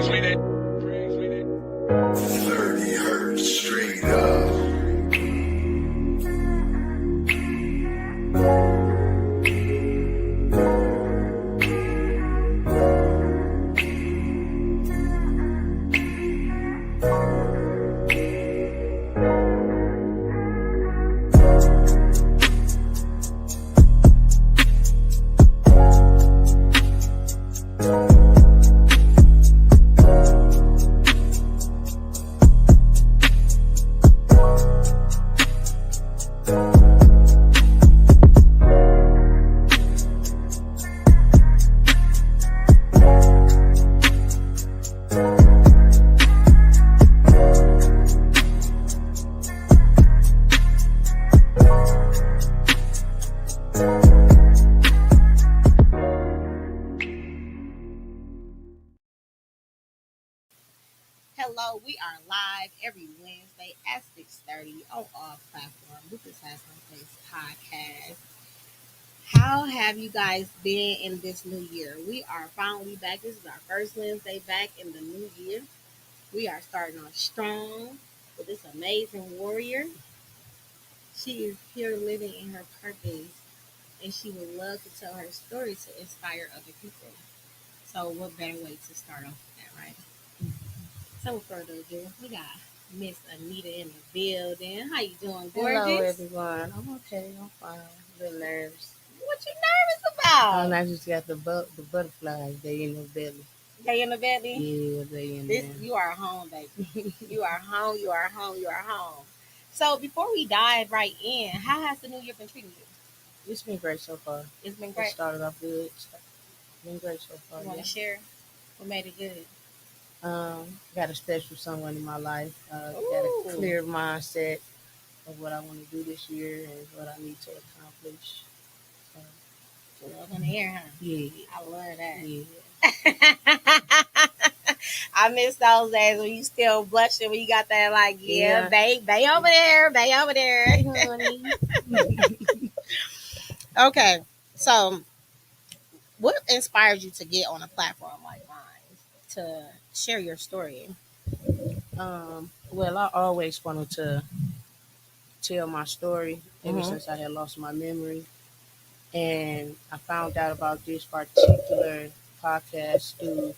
30 hertz straight up. Hello, we are live every Wednesday at 6:30 on all platforms. Lupus Has No Face podcast. How have you guys been in this new year? We are finally back. This is our first Wednesday back in the new year. We are starting off strong with this amazing warrior. She is here living in her purpose, and she would love to tell her story to inspire other people. So, what better way to start off with that, right? So, without further ado, we got Miss Anita in the building. How you doing, gorgeous? Hello, everyone. I'm okay. I'm fine. A little nervous. What you nervous about? I just got the butterflies. They in the belly. They in the belly? Yeah, they in there. You are home, baby. You are home. You are home. You are home. So, before we dive right in, how has the new year been treating you? It's been great so far. It's been It great. started off good. It's been great so far. You want to share what made it good? Got a special someone in my life. Got Ooh. a clear mindset of what I want to do this year and what I need to accomplish. Love in the air, huh? Yeah. I love that. Yeah. I miss those days when you still blushing when you got that like, yeah. Bae over there, bae over there. Hey, honey. Okay, so what inspired you to get on a platform like mine to share your story? Well, I always wanted to tell my story ever since I had lost my memory. And I found out about this particular podcast through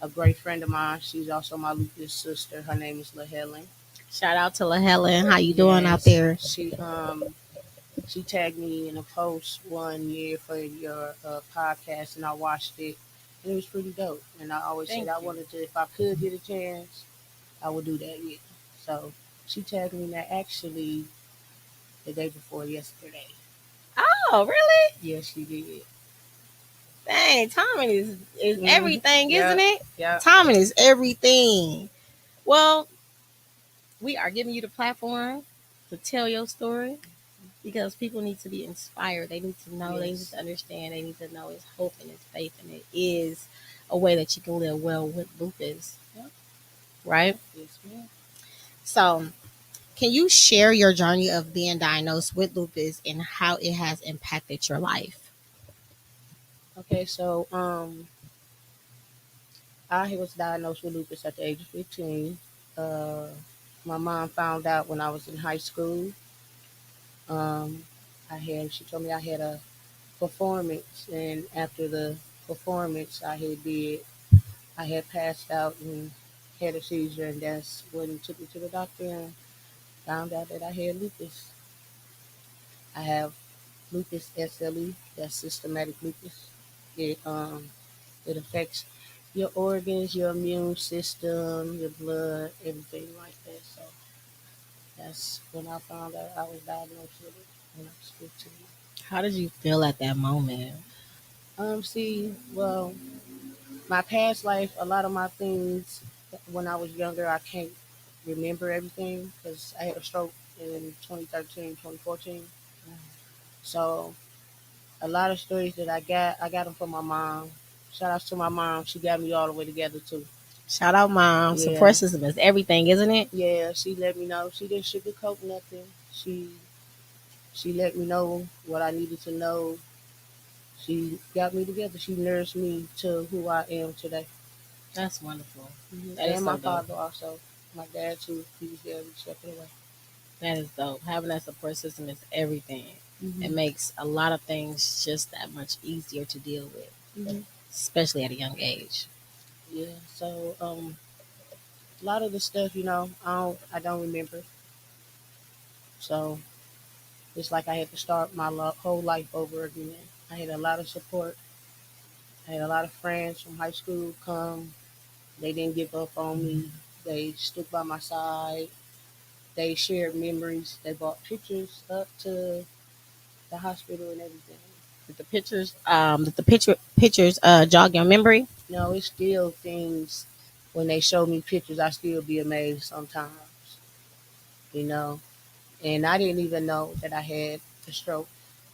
a great friend of mine. She's also my lupus sister. Her name is La Helen. Shout out to La Helen. How you doing out there? She tagged me in a post one year for your podcast, and I watched it, and it was pretty dope. And I always said I wanted to, if I could get a chance, I would do that. Yeah. So she tagged me in that actually the day before yesterday. Oh, really? Yes, she did. Dang, timing is everything, isn't it? Yeah. Timing is everything. Well, we are giving you the platform to tell your story because people need to be inspired. They need to know, They need to understand, they need to know it's hope and it's faith, and it is a way that you can live well with lupus. Yep. Right? Yes, ma'am. So, can you share your journey of being diagnosed with lupus and how it has impacted your life? Okay, so I was diagnosed with lupus at the age of 15. My mom found out when I was in high school. She told me I had a performance, and after the performance I had passed out and had a seizure, and that's when took me to the doctor and found out that I had lupus. I have lupus SLE, that's systematic lupus. It affects your organs, your immune system, your blood, everything like that. So that's when I found out I was diagnosed with it when I was 15. How did you feel at that moment? Well, my past life, a lot of my things when I was younger, I can't remember everything because I had a stroke in 2013, 2014. So a lot of stories that I got them from my mom. Shout out to my mom. She got me all the way together too. Shout out, Mom. Yeah. Support system is everything, isn't it? Yeah, she let me know. She didn't sugarcoat nothing. She let me know what I needed to know. She got me together. She nursed me to who I am today. That's wonderful. That is And my so dope. father also, my dad too. He was there every step of the way. That is dope. Having that support system is everything. It Hmm. makes a lot of things just that much easier to deal with, Hmm. especially at a young age. Yeah. So a lot of the stuff, I don't remember. So it's like I had to start my whole life over again. I had a lot of support. I had a lot of friends from high school come. They didn't give up on me. They stood by my side. They shared memories. They brought pictures up to the hospital and everything. Did the pictures jog your memory? No, it's still things when they show me pictures, I still be amazed sometimes, you know. And I didn't even know that I had a stroke,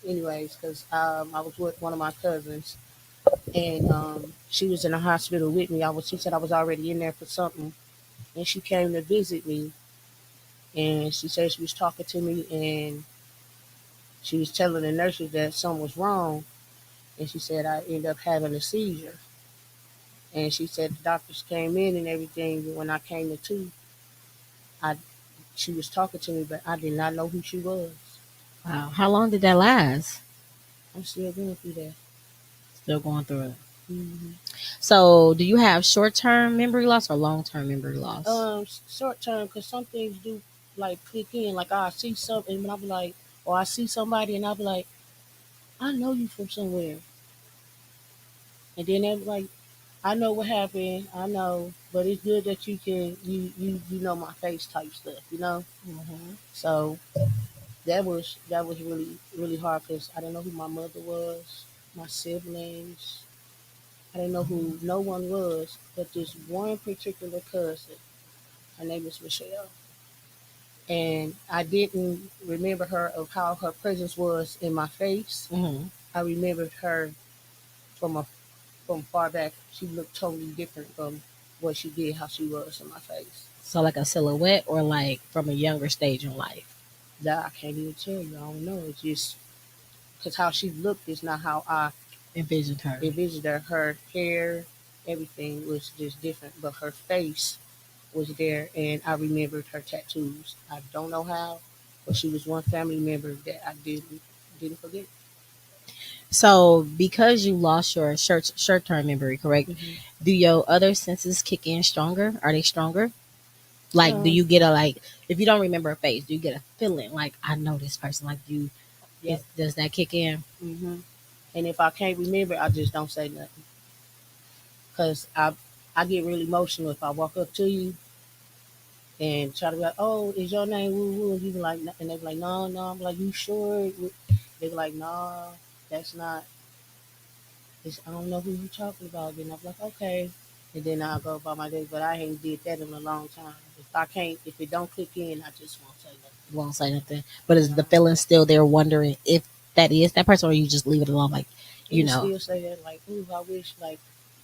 anyways, because I was with one of my cousins, and she was in the hospital with me. She said I was already in there for something, and she came to visit me, and she said she was talking to me, and she was telling the nurses that something was wrong, and she said I ended up having a seizure, and she said the doctors came in and everything. But when I came to, I she was talking to me, but I did not know who she was. Wow. How long did that last? I'm still going through that. Still going through it. Hmm. So, do you have short term memory loss or long term memory loss? Short term, because some things do like click in. Like I see something, and I'll be like, or I see somebody, and I'll be like, I know you from somewhere, and then they're like, I know what happened, I know, but it's good that you know my face type stuff. Hmm. So that was really really hard because I didn't know who my mother was, my siblings. I didn't know who no one was, but this one particular cousin. Her name is Michelle, and I didn't remember her of how her presence was in my face. Hmm. I remembered her from a from far back. She looked totally different from what she did, how she was in my face. So, like a silhouette or like from a younger stage in life? That I can't even tell you. I don't know. It's just because how she looked is not how I Envisioned her. envisioned her. Her hair, everything was just different, but her face was there, and I remembered her tattoos. I don't know how, but she was one family member that I didn't forget. So, because you lost your short term memory, correct? Hmm. Do your other senses kick in stronger? Are they stronger? Like, do Um, you get a like? If you don't remember a face, do you get a feeling like I know this person? Like, yep. does that kick in? Hmm. And if I can't remember, I just don't say nothing because I get really emotional if I walk up to you and try to be like, "Oh, is your name Woo Woo?" And you be like, and they be like, "No, no." I'm like, "You sure?" They be like, "No, that's not. I don't know who you talking about." Then I'm like, "Okay," and then I'll go about my day. But I ain't did that in a long time. If it don't click in, I just won't say nothing. You won't say nothing, but is the No, feeling still there? Wondering if that is that person, or you just leave it alone? Like, you it'll know, still say that like, "Ooh, I wish like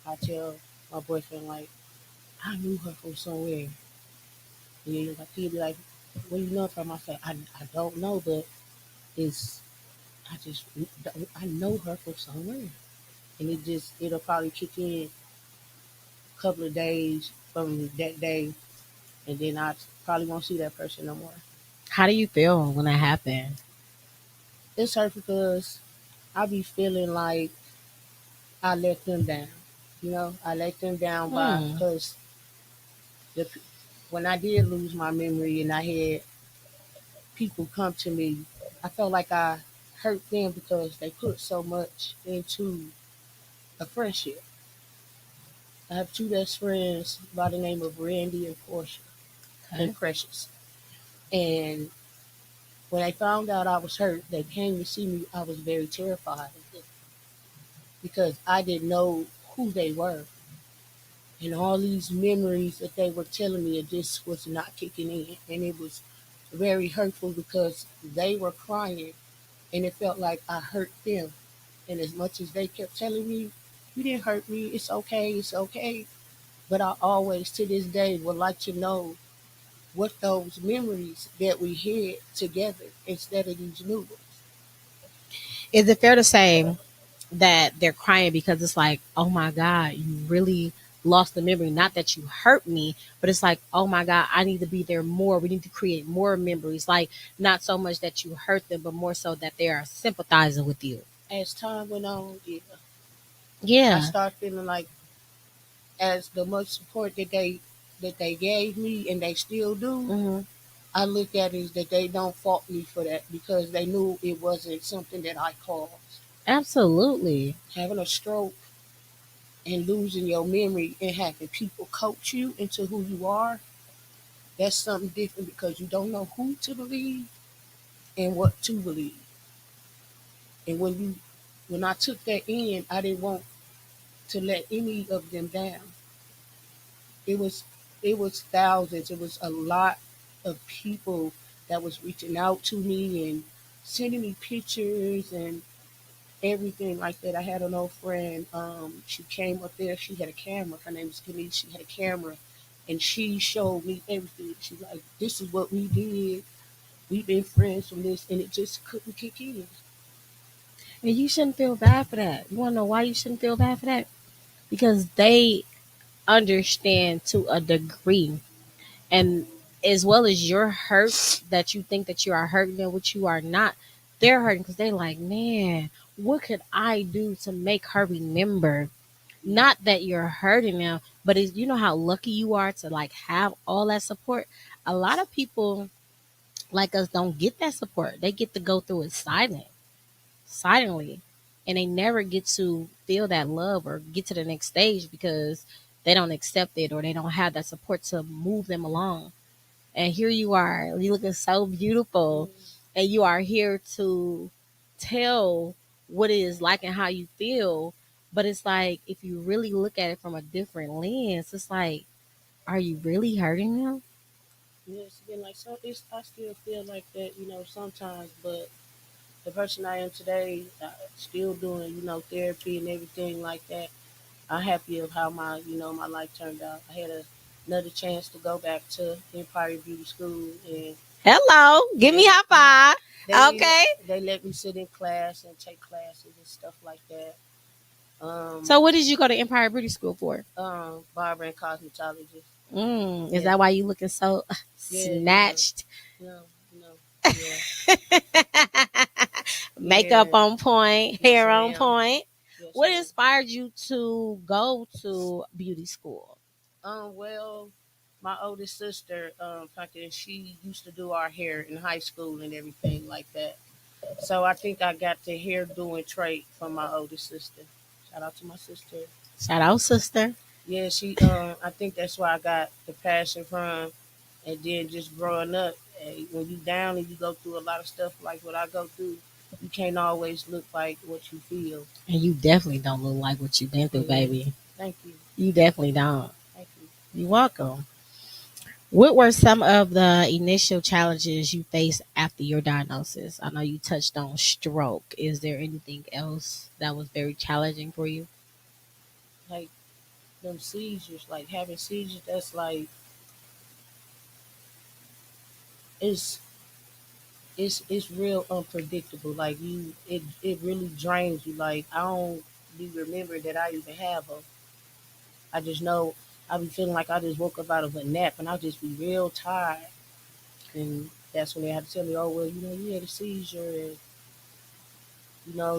I tell my boyfriend like I knew her from somewhere." And he'll be like, "Where you know from?" I say, I don't know, but it's I just I know her from somewhere, and it'll probably kick in a couple of days from that day, and then I probably won't see that person no more. how do you feel when that happened? It's hurt because I be feeling like I let them down. I let them down by Hmm. because the when I did lose my memory and I had people come to me, I felt like I hurt them because they put so much into a friendship. I have two best friends by the name of Randy and Portia Okay. and Precious. And when they found out I was hurt, they came to see me. I was very terrified of them because I didn't know who they were. And all these memories that they were telling me, it just was not kicking in. And it was very hurtful because they were crying and it felt like I hurt them. And as much as they kept telling me, "You didn't hurt me, it's okay, it's okay." But I always, to this day, would like to know what those memories that we had together instead of these new ones. Is it fair to say that they're crying because it's like, oh my God, you really lost the memory. Not that you hurt me, but it's like, oh my God, I need to be there more. We need to create more memories. Like, not so much that you hurt them, but more so that they are sympathizing with you. As time went on, yeah, I Yeah. started feeling like as the much support that they gave me and they still do, Hmm. I look at it as that they don't fault me for that because they knew it wasn't something that I caused. Absolutely. Having a stroke and losing your memory and having people coach you into who you are, that's something different because you don't know who to believe and what to believe. And when I took that in, I didn't want to let any of them down. It was it was thousands. It was a lot of people that was reaching out to me and sending me pictures and everything like that. I had an old friend. She came up there. She had a camera. Her name was Kenny. She had a camera, and she showed me everything. She's like, "This is what we did. We've been friends from this," and it just couldn't kick in. And you shouldn't feel bad for that. You want to know why you shouldn't feel bad for that? Because they understand to a degree. And as well as you're hurt, that you think that you are hurting them, which you are not, they're hurting because they're like, man, what could I do to make her remember? Not that you're hurting them, but it's, you know how lucky you are to like have all that support. A lot of people like us don't get that support. They get to go through it silently, and they never get to feel that love or get to the next stage because they don't accept it or they don't have that support to move them along. And here you are, you looking so beautiful, and you are here to tell what it is like and how you feel. But it's like, if you really look at it from a different lens, it's like, are you really hurting them? Yes, again, like so, it's I still feel like that, sometimes. But the person I am today, still doing, therapy and everything like that. I'm happy of how my life turned out. I had another chance to go back to Empire Beauty School, and Hello, give me they high they five. Okay. they let me sit in class and take classes and stuff like that. So, Um, what did you go to Empire Beauty School for? barber and cosmetologist. Is Yeah, that why you looking so yeah, yeah. snatched? No, no, yeah, Makeup yeah. on point, Yes, hair I on am. point. Yes, What I am. inspired you to go to beauty school? Well, my oldest sister, fucking, she used to do our hair in high school and everything like that. So I think I got the hair doing trait from my oldest sister. Shout out to my sister. Shout out, sister. Yeah, she. I think that's where I got the passion from. And then just growing up, when you down and you go through a lot of stuff like what I go through, you can't always look like what you feel. And you definitely don't look like what you've been through, Yeah. baby. Thank you. You definitely don't. Thank you. You're welcome. What were some of the initial challenges you faced after your diagnosis? I know you touched on stroke. Is there anything else that was very challenging for you? Like them seizures, like having seizures, that's like it's it's real unpredictable. Like it really drains you. Like I don't be remembering that I even have them. I just know I be feeling like I just woke up out of a nap and I'll just be real tired. And that's when they had to tell me, oh well, you had a seizure and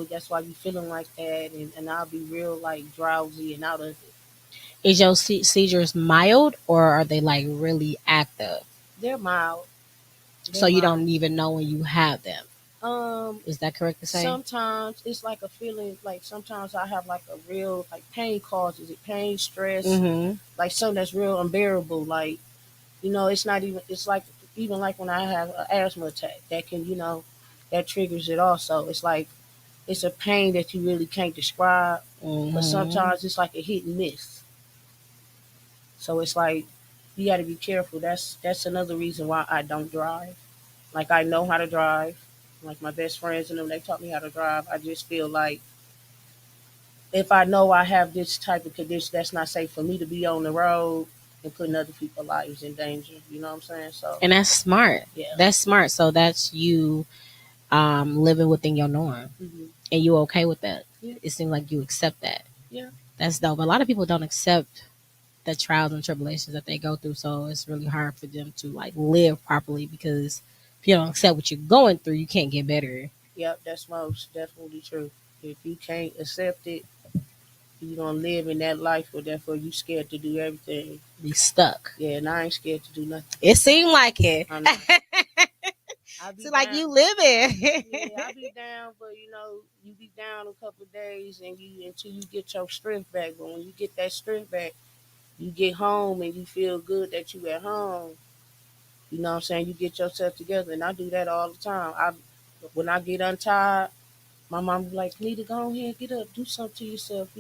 that's why you feeling like that and I'll be real like drowsy and out of it. Is your seizures mild or are they like really active? They're mild. They're So you mild. don't even know when you have them. Um Is that correct to say? Sometimes it's like a feeling like sometimes I have like a real like pain causes it, pain, stress, Mm-hmm. like something that's real unbearable. Like, it's not even it's like even like when I have an asthma attack, that can, that triggers it also. It's like it's a pain that you really can't describe, but Mm-hmm. sometimes it's like a hit and miss. So it's like you got to be careful. That's another reason why I don't drive. Like I know how to drive. Like my best friends and them, they taught me how to drive. I just feel like if I know I have this type of condition, that's not safe for me to be on the road and putting other people's lives in danger. You know what I'm saying? So And that's smart. yeah. That's smart. So that's you living within your norm. Hmm. And you okay with that? Yeah. It seems like you accept that. Yeah. That's dope. A lot of people don't accept the trials and tribulations that they go through. So it's really hard for them to like live properly because if you don't accept what you're going through, you can't get better. Yep, that's most definitely true. If you can't accept it, you gonna live in that life, or therefore you scared to do everything. Be stuck. Yeah, and I ain't scared to do nothing. It seemed like it. I'm not. I be It's like down. you living. Yeah, I be down, but you be down a couple of days, and you until you get your strength back. But when you get that strength back, you get home and you feel good that you at home. You know what I'm saying? You get yourself together, and I do that all the time. When I get untied, my mom be like, "Need to go ahead, get up, do something to yourself.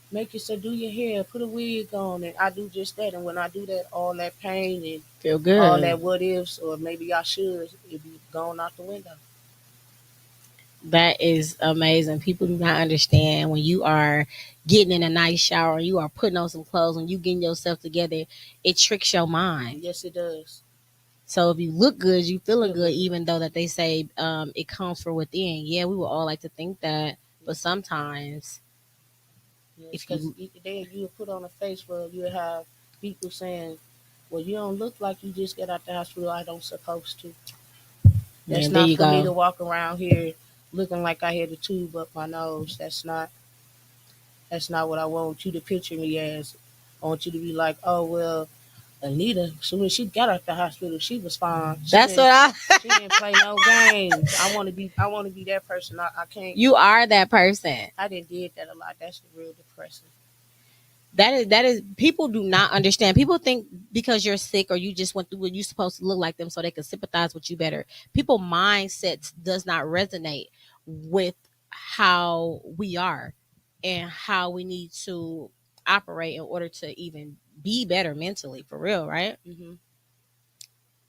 Make yourself do your hair, put a wig on," and I do just that. And when I do that, all that pain and Feel all good. that what ifs, or maybe I should, it be gone out the window. That is amazing. People do not understand when you are getting in a nice shower, you are putting on some clothes, when you getting yourself together, it tricks your mind. Yes, it does. So if you look good, you feeling Feel good, good. even though that they say it comes from within. Yeah, we would all like to think that, but sometimes Yes, if because you then you would put on a face where you would have people saying, "Well, you don't look like you just got out the hospital. I don't supposed to." That's man, there not you for me go. to walk around here looking like I had a tube up my nose. That's not what I want you to picture me as. I want you to be like, "Oh well, Anita, as soon as she got out the hospital, she was fine. She That's didn't what I. she didn't play no games." I wanna be that person. I can't. You are that person. I didn't did that a lot. That's real depressing. That is people do not understand. People think because you're sick or you just went through what you're supposed to look like them so they can sympathize with you better. People mindsets does not resonate with how we are and how we need to operate in order to even be better mentally, for real, right? Hmm.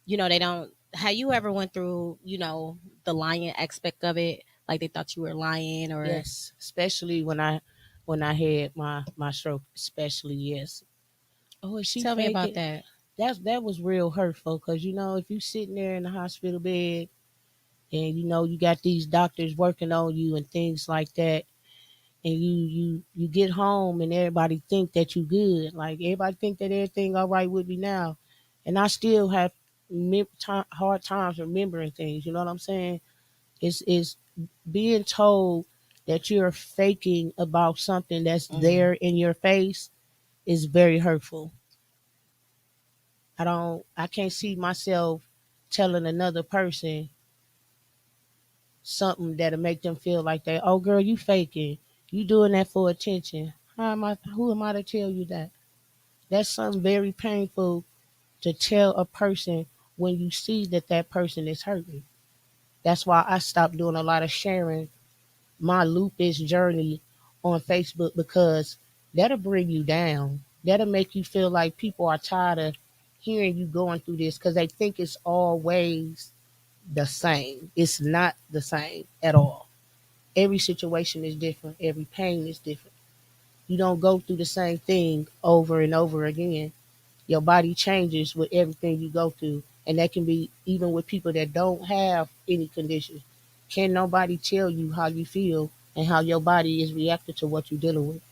They don't. Have you ever went through the lying aspect of it, like they thought you were lying? Or Yes, especially when I had my stroke. Especially yes. Oh, is she tell me about faking? that. That was real hurtful because if you sitting there in the hospital bed and you got these doctors working on you and things like that, and you get home and everybody think that you good, like everybody think that everything all right with me now, and I still have hard times remembering things. You know what I'm saying? It's being told that you're faking about something that's Mm. there in your face is very hurtful. I can't see myself telling another person something that'll make them feel like they, oh girl, you faking. You doing that for attention. Who am I to tell you that? That's something very painful to tell a person when you see that that person is hurting. That's why I stopped doing a lot of sharing my lupus journey on Facebook, because that'll bring you down. That'll make you feel like people are tired of hearing you going through this because they think it's always the same. It's not the same at all. Every situation is different. Every pain is different. You don't go through the same thing over and over again. Your body changes with everything you go through. And that can be even with people that don't have any conditions. Can nobody tell you how you feel and how your body is reacting to what you're dealing with?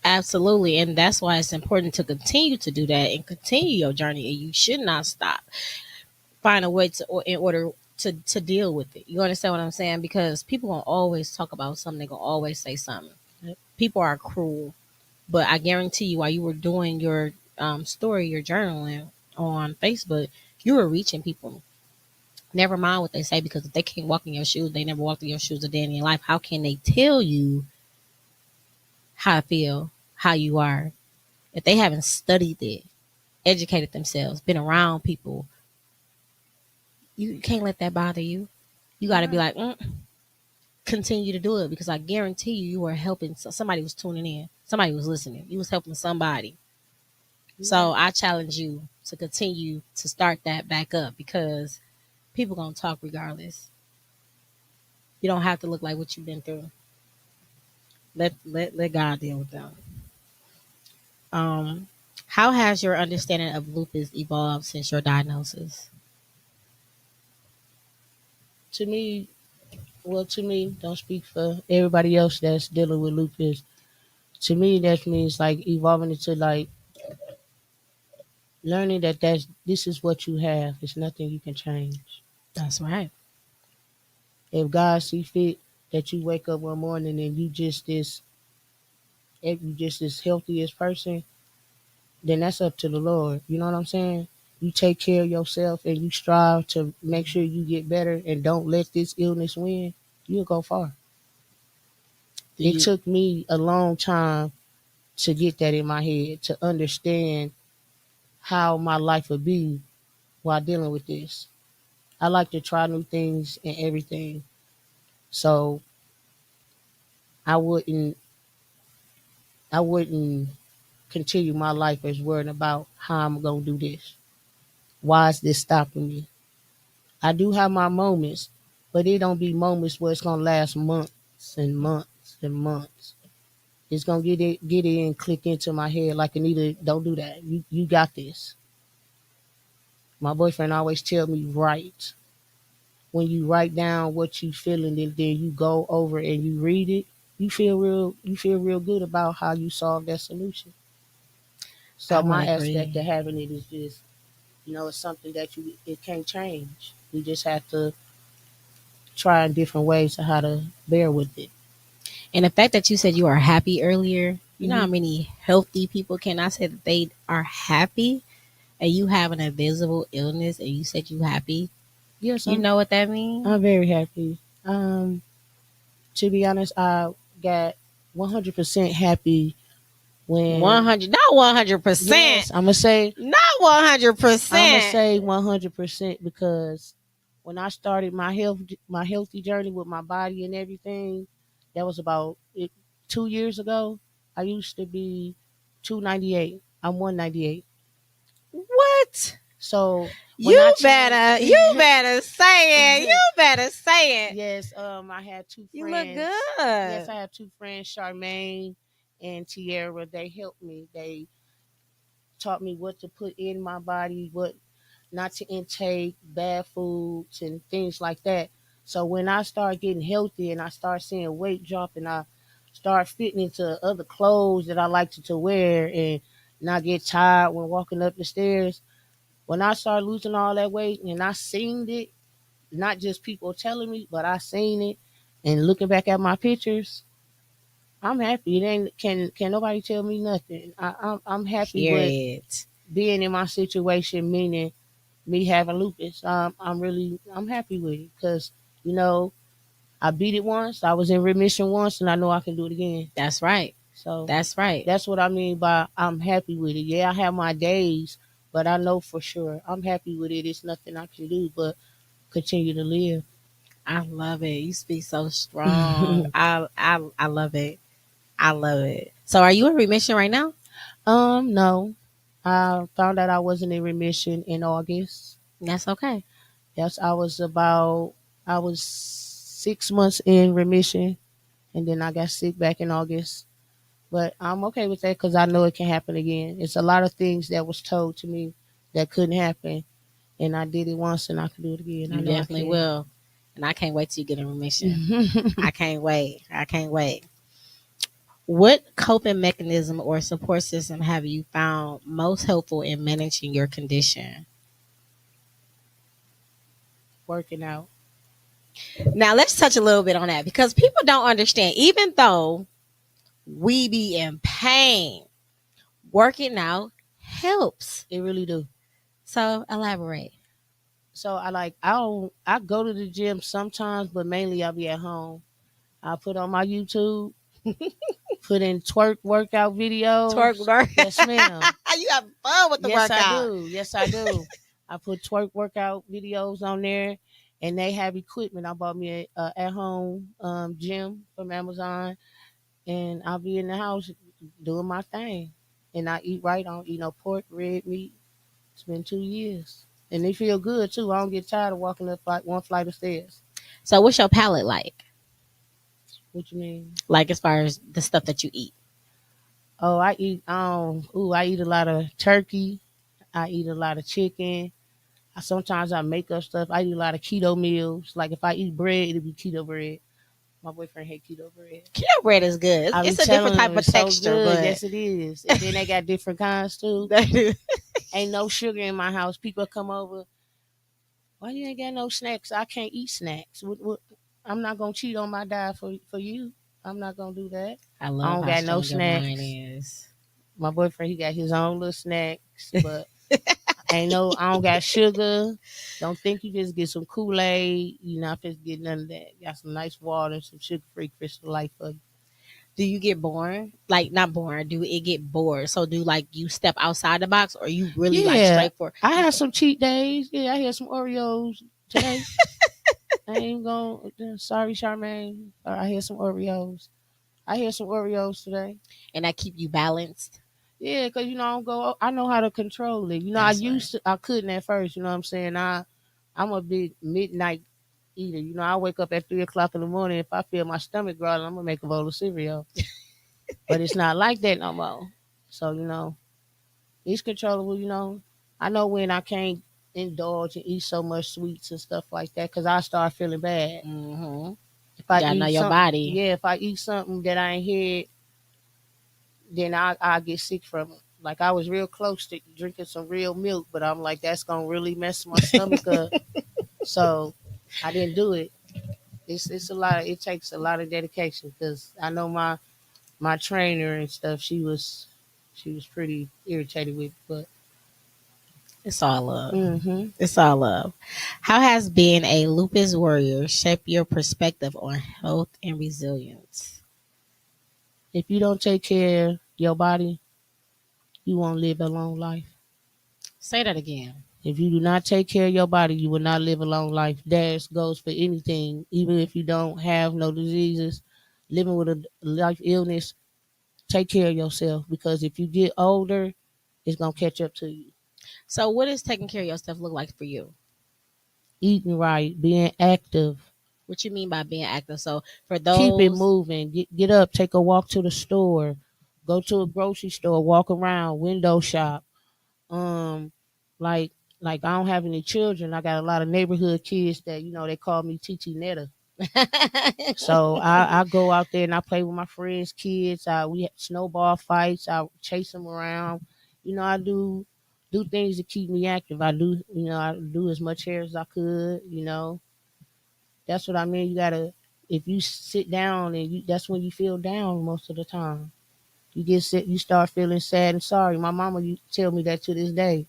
Absolutely. And that's why it's important to continue to do that and continue your journey. And you should not stop. Find a way to, or in order to deal with it. You understand what I'm saying? Because people gonna always talk about something. They gonna always say something. Yep. People are cruel. But I guarantee you, while you were doing your story, your journaling on Facebook, you were reaching people. Never mind what they say, because if they can't walk in your shoes, they never walked in your shoes a day in their life. How can they tell you how to feel, how you are, if they haven't studied it, educated themselves, been around people? You can't let that bother you. You got You're to be right. like, continue to do it, because I guarantee you, you were helping. Somebody was tuning in. Somebody was listening. You was helping somebody. You're So right. I challenge you to continue to start that back up, because people gonna talk regardless. You don't have to look like what you've been through. Let God deal with them. Um, how has your understanding of lupus evolved since your diagnosis? To me, to me, don't speak for everybody else that's dealing with lupus. To me, that means like evolving into like Learning that this is what you have. It's nothing you can change. That's right. If God see fit that you wake up one morning and you just this healthiest person, then that's up to the Lord. You know what I'm saying? You take care of yourself and you strive to make sure you get better and don't let this illness win, you'll go far. Do It you took me a long time to get that in my head, to understand how my life would be while dealing with this. I like to try new things and everything. So I wouldn't I wouldn't continue my life as worrying about how I'm gonna do this. Why is this stopping me? I do have my moments, but it don't be moments where it's gonna last months and months and months. It's gonna get in and click into my head like Anita, don't do that. You got this. My boyfriend always tell me write. When you write down what you feeling and then you go over and you read it, you feel real good about how you solve that solution. I So would my aspect agree. of having it is just, it's something that it can't change. You just have to try different ways of how to bear with it. And the fact that you said you are happy earlier, you know how Hmm. many healthy people cannot say that they are happy and you have an invisible illness and you said you happy. Yes, You know what that means? I'm very happy. To be honest, I got 100% happy when 100, not 100%. yes, Not 100%. say 100% because when I started my healthy journey with my body and everything, that was about 2 years ago. I used to be 298. I'm 198. What? So when I You changed, better, you better say it. You better say it. yes, I had two You look friends. Yes, good. I have two friends, Charmaine and Tierra. They helped me. They taught me what to put in my body, what not to intake, bad foods and things like that. So when I start getting healthy and I start seeing weight drop and I start fitting into other clothes that I like to wear and not get tired when walking up the stairs, when I start losing all that weight and I seen it, not just people telling me, but I seen it and looking back at my pictures, I'm happy. It ain't can nobody tell me nothing. I'm happy with Period. being in my situation, meaning me having lupus. I'm happy with it because you know I beat it once. I was in remission once, and I know I can do it again. That's right. So That's right. that's what I mean by I'm happy with it. Yeah, I have my days, but I know for sure I'm happy with it. It's nothing I can do but continue to live. I love it. You speak so strong. I love it. I love it. So are you in remission right now? No, I found out I wasn't in remission in August. That's okay. Yes, I was 6 months in remission, and then I got sick back in August. But I'm okay with that because I know it can happen again. It's a lot of things that was told to me that couldn't happen, and I did it once, and I can do it again. I You know I definitely can. will. And I can't wait till you get in remission. I can't wait. I can't wait. What coping mechanism or support system have you found most helpful in managing your condition? Working out. Now, let's touch a little bit on that because people don't understand. Even though we be in pain, working out helps. It really do. So, elaborate. So I go to the gym sometimes, but mainly I'll be at home. I put on my YouTube, put in twerk workout Twerk videos. work. Yes, ma'am. You have fun with the Yes, I workout. do. Yes, I do. I put twerk workout videos on there, and they have equipment. I bought me a at home gym from Amazon, and I'll be in the house doing my thing. And I eat right. I don't eat no pork, red meat. It's been 2 years, and they feel good too. I don't get tired of walking up like one flight of stairs. So, what's your palate like? What you mean? Like, as far as the stuff that you eat? Oh, I eat. I eat a lot of turkey. I eat a lot of chicken. Sometimes I make up stuff. I eat a lot of keto meals. Like if I eat bread, it'll be keto bread. My boyfriend hate keto bread. Keto bread is good. I be It's a different telling type him of it's so texture, good. but Yes, it is. And then they got different kinds too. they do. Ain't no sugar in my house. People come over. Why you ain't got no snacks? I can't eat snacks. I'm not gonna cheat on my diet for you. I'm not gonna do that. I I love don't how got no strong your mind snacks. is. My boyfriend, he got his own little snacks, but ain't no. I don't got sugar. Don't think you just get some Kool-Aid. You not just get none of that. Got some nice water and some sugar-free Crystal Light for you. Do you get bored? Like not bored. Do it get bored? So do like you step outside the box, or you really like Yeah, straight for? I had some cheat days. Yeah, I had some Oreos today. I ain't gonna. Sorry, Charmaine. I had some Oreos. I had some Oreos today. And that keep you balanced. Yeah, cause I don't go. I know how to control it. I That's right. used to. I couldn't at first. You know what I'm saying? I'm a big midnight eater. I wake up at 3 o'clock in the morning. If I feel my stomach growling, I'm gonna make a bowl of cereal. But it's not like that no more. So it's controllable. I know when I can't indulge and eat so much sweets and stuff like that, cause I start feeling bad. Mm-hmm. If I You gotta know eat your something, body. yeah, if I eat something that I ain't had, then I get sick from it. Like I was real close to drinking some real milk, but I'm like, that's gonna really mess my stomach up. So I didn't do it. It's a lot. It takes a lot of dedication because I know my trainer and stuff. She was pretty irritated with, but It's all love. hmm It's all love. How has being a lupus warrior shaped your perspective on health and resilience? if you don't take care of your body, you won't live a long life. Say that again. If you do not take care of your body, you will not live a long life. That goes for anything, even if you don't have no diseases, living with a life illness. Take care of yourself because if you get older, it's gonna catch up to you. So, what does taking care of yourself look like for you? Eating right, being active, What you mean by being active? So, for keep it those, moving. Get up, take a walk to the store, go to a grocery store, walk around, window shop. Um, like I don't have any children. I got a lot of neighborhood kids that they call me Titi Netta. So I go out there and I play with my friends' kids. We have snowball fights. I chase them around. I do things to keep me active. I do as much hair as I could. That's what I mean. You gotta if you sit down and that's when you feel down most of the time. You get sick, you start feeling sad and sorry. My mama you tell me that to this day.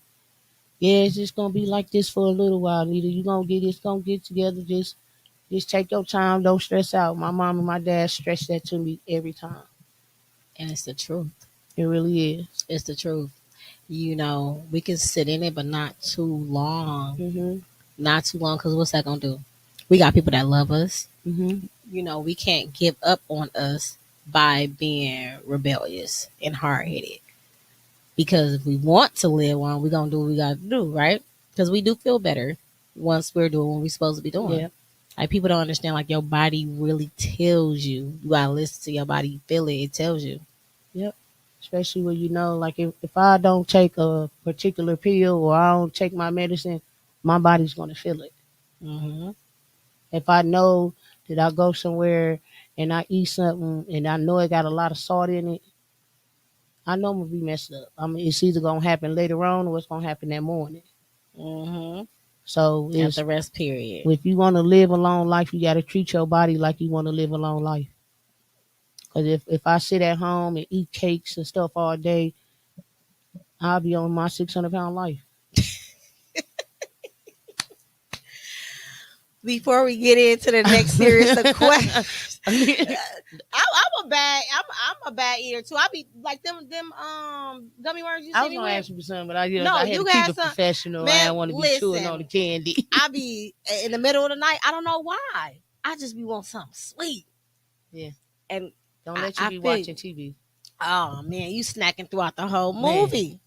Yeah, it's just gonna be like this for a little while. Neither you gonna get together. Just take your time. Don't stress out. My mom and my dad stress that to me every time. and it's the truth. It really is. It's the truth. We can sit in it, but not too long. Mhm. Not too long, because what's that gonna do? We got people that love us. Mhm. We can't give up on us by being rebellious and hard headed. Because if we want to live on, we're gonna do what we gotta do, right? Because we do feel better once we're doing what we're supposed to be doing. Yeah. Like people don't understand, like your body really tells you. You gotta listen to your body, you feel it, it tells you. Yep. Especially when like if I don't take a particular pill or I don't take my medicine, my body's gonna feel it. Hmm. If I know that I go somewhere and I eat something and I know it got a lot of salt in it, I know I'm gonna be messed up. I mean, it's either gonna happen later on or it's gonna happen that morning. Hmm. So At the rest period. if you want to live a long life, you got to treat your body like you want to live a long life. Because if I sit at home and eat cakes and stuff all day, I'll be on my 600-pound life. Before we get into the next series of questions, I I'm a bad I'm a bad eater too. I be like them gummy worms you see was me gonna with. ask you for something, but I No, had you to keep got it some. professional. I Man, didn't want to be chewing on the listen, candy. I be in the middle of the night. I don't know why. I just be want something sweet. Yeah. And Don't let you I be feel watching TV. oh man, you snacking throughout the whole Man. movie.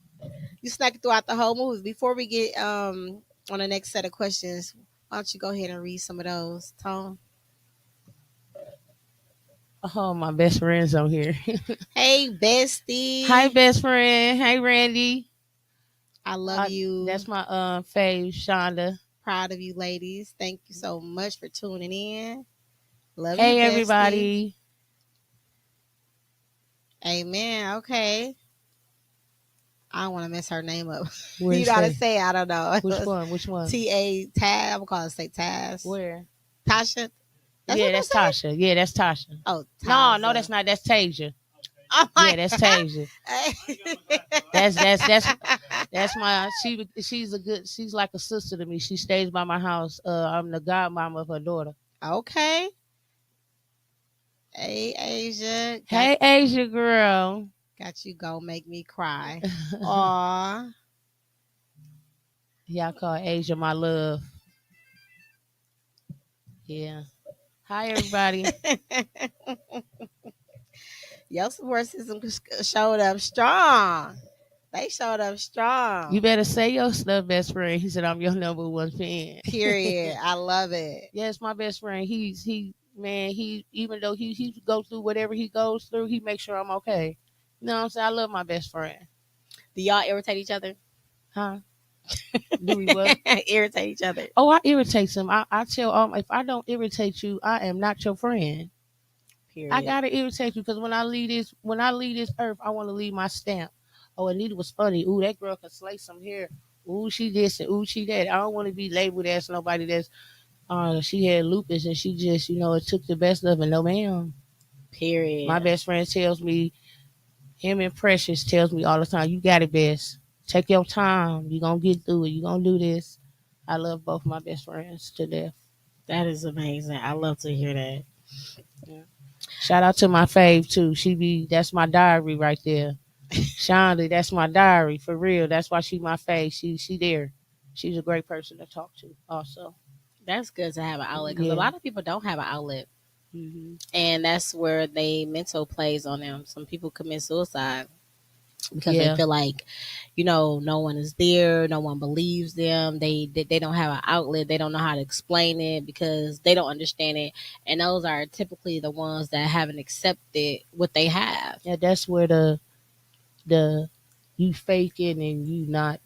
You snacking throughout the whole movie. Before we get on the next set of questions, why don't you go ahead and read some of those, Tone? Oh, my best friend's on here. Hey, bestie. Hi, best friend. Hey, Randy. I love you. That's my fave, Shonda. Proud of you, ladies. Thank you so much for tuning in. Love you, Hey, bestie. everybody. Amen. Okay. I don't want to mess her name up. Where You it know how to say? say it? I don't know. It Which was one? Which one? T-A Taz. I'm going to say Taz. Where? Tasha. That's Yeah, what that's they say? Tasha. Yeah, that's Tasha. Oh, No, that's Taza. not. That's Tasia. Oh my Yeah, that's God. Tasia. Hey. That's my. She's like a sister to me. She stays by my house. I'm the godmama of her daughter. Okay. Hey, Asia. Hey, Asia girl. Got you gonna make me cry. Aw. Y'all call Asia my love. Yeah. Hi everybody. Your support system showed up strong. They showed up You strong. better say your stuff, best friend. He said I'm your number one fan. Period. I love it. Yes, my best friend. He even though he goes through whatever he goes through, he makes sure I'm okay. You know what I'm saying? I love my best friend. Do y'all irritate each other? Huh? Do we what? Irritate each other. Oh, I irritate him. I tell if I don't irritate you, I am not your friend. I Period. gotta irritate you because when I leave this earth, I want to leave my stamp. Oh, Anita was funny. Ooh, that girl can slay some hair. Ooh, she this and ooh, she that. I don't want to be labeled as nobody that's she had lupus and she just, it took the best of it. No, ma'am. My Period. best friend tells me, him and Precious tells me all the time, you got it, best. Take your time. You gonna get through it. You gonna do this. I love both my best friends to death. That is amazing. I love to hear that. Yeah. Shout out to my fave too. That's my diary right there. Shonda, that's my diary for real. That's why she my fave. She there. She's a great person to talk to. Also, That's good to have an outlet because a yeah. lot of people don't have an outlet. Hmm. And that's where they mental plays on them. Some people commit suicide because they Yeah, feel like, no one is there, no one believes them. They don't have an outlet. They don't know how to explain it because they don't understand it. And those are typically the ones that haven't accepted what they have. yeah. That's where the you faking and you not.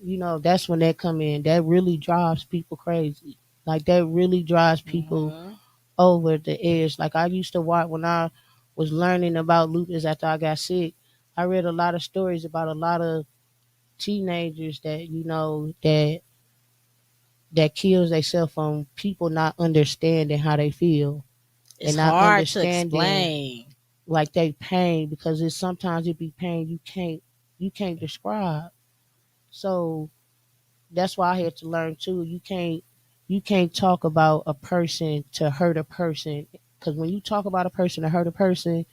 That's when that come in. That really drives people crazy. Like that really drives people Hmm. over the edge. Like I used to watch when I was learning about lupus after I got sick. I read a lot of stories about a lot of teenagers that that kills themselves from people not understanding how they feel It's and not hard to understanding explain. like they pain because sometimes it be pain you can't describe. So that's why I had to learn too. You can't talk about a person to hurt a person because when you talk about a person to hurt a person,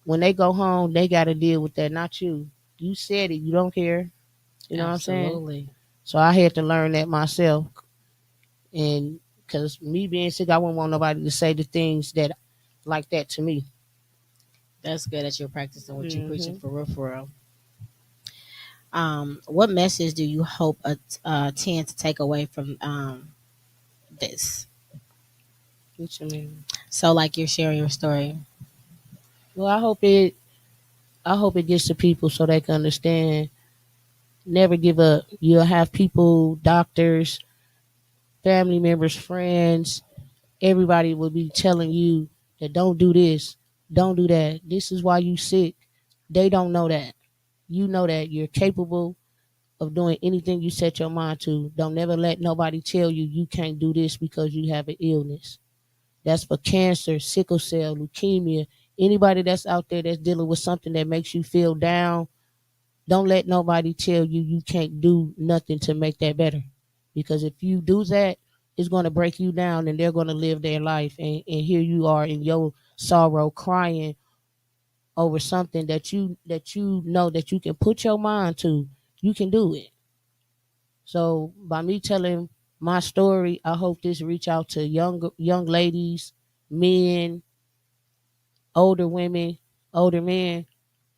when they go home they got to deal with that, not you. You said it, you don't care. You know what I'm saying? Absolutely. So I had to learn that myself. And because me being sick, I wouldn't want nobody to say the things that like that to me. That's good that you're practicing what you're preaching Hmm. for real, for real. What message do you hope tend to take away from this? What you mean? So, like you're sharing your story. Well, I hope it gets to people so they can understand. Never give up. You'll have people, doctors, family members, friends, everybody will be telling you that don't do this, don't do that. This is why you sick. They don't know that. You know that you're capable of doing anything you set your mind to. Don't never let nobody tell you you can't do this because you have an illness. That's for cancer, sickle cell, leukemia. Anybody that's out there that's dealing with something that makes you feel down, don't let nobody tell you you can't do nothing to make that better. Because if you do that, it's going to break you down and they're going to live their life. And here you are in your sorrow crying over something that you know that you can put your mind to. You can do it. So by me telling my story, I hope this reach out to young ladies, men, older women, older men.